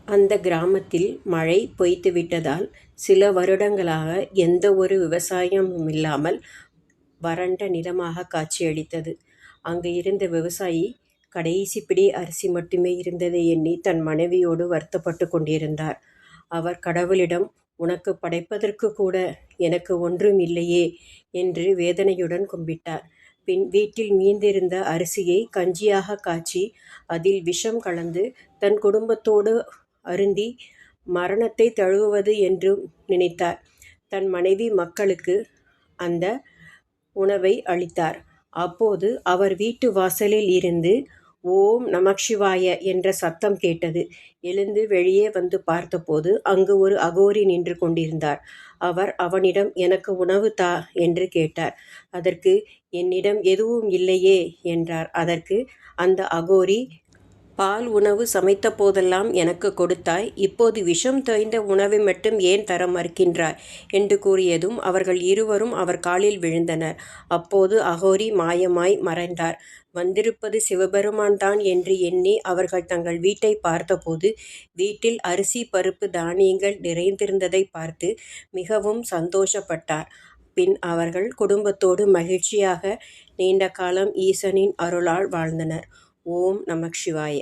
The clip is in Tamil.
அந்த கிராமத்தில் மழை பொய்த்துவிட்டதால் சில வருடங்களாக எந்த ஒரு விவசாயமுமில்லாமல் வறண்ட நிலமாக காட்சியளித்தது. அங்கு இருந்த விவசாயி கடைசி பிடி அரிசி மட்டுமே இருந்ததை எண்ணி தன் மனைவியோடு வருத்தப்பட்டு கொண்டிருந்தார். அவர் கடவுளிடம், "உனக்கு படைப்பதற்கு கூட எனக்கு ஒன்றும் இல்லையே" என்று வேதனையுடன் கும்பிட்டார். பின் வீட்டில் மீந்திருந்த அரிசியை கஞ்சியாக காய்ச்சி அதில் விஷம் கலந்து தன் குடும்பத்தோடு அருந்தி மரணத்தை தழுவுவது என்று நினைத்தார். தன் மனைவி மக்களுக்கு அந்த உணவை அளித்தார். அப்போது அவர் வீட்டு வாசலில் இருந்து "ஓம் நமசிவாய" என்ற சத்தம் கேட்டது. எழுந்து வெளியே வந்து பார்த்தபோது அங்கு ஒரு அகோரி நின்று கொண்டிருந்தார். அவர் அவனிடம், "எனக்கு உணவு தா" என்று கேட்டார். அதற்கு, "என்னிடம் எதுவும் இல்லையே" என்றார். அதற்கு அந்த அகோரி, "பால் உணவு சமைத்த போதெல்லாம் எனக்கு கொடுத்தாய், இப்போது விஷம் தோய்ந்த உணவை மட்டும் ஏன் தர மறுக்கின்றாய்" என்று கூறியதும் அவர்கள் இருவரும் அவர் காலில் விழுந்தனர். அப்போது அகோரி மாயமாய் மறைந்தார். வந்திருப்பது சிவபெருமான் தான் என்று எண்ணி அவர்கள் தங்கள் வீட்டை பார்த்தபோது வீட்டில் அரிசி பருப்பு தானியங்கள் நிறைந்திருந்ததை பார்த்து மிகவும் சந்தோஷப்பட்டார். பின் அவர்கள் குடும்பத்தோடு மகிழ்ச்சியாக நீண்ட காலம் ஈசனின் அருளால் வாழ்ந்தனர். ஓம் நமசிவாய.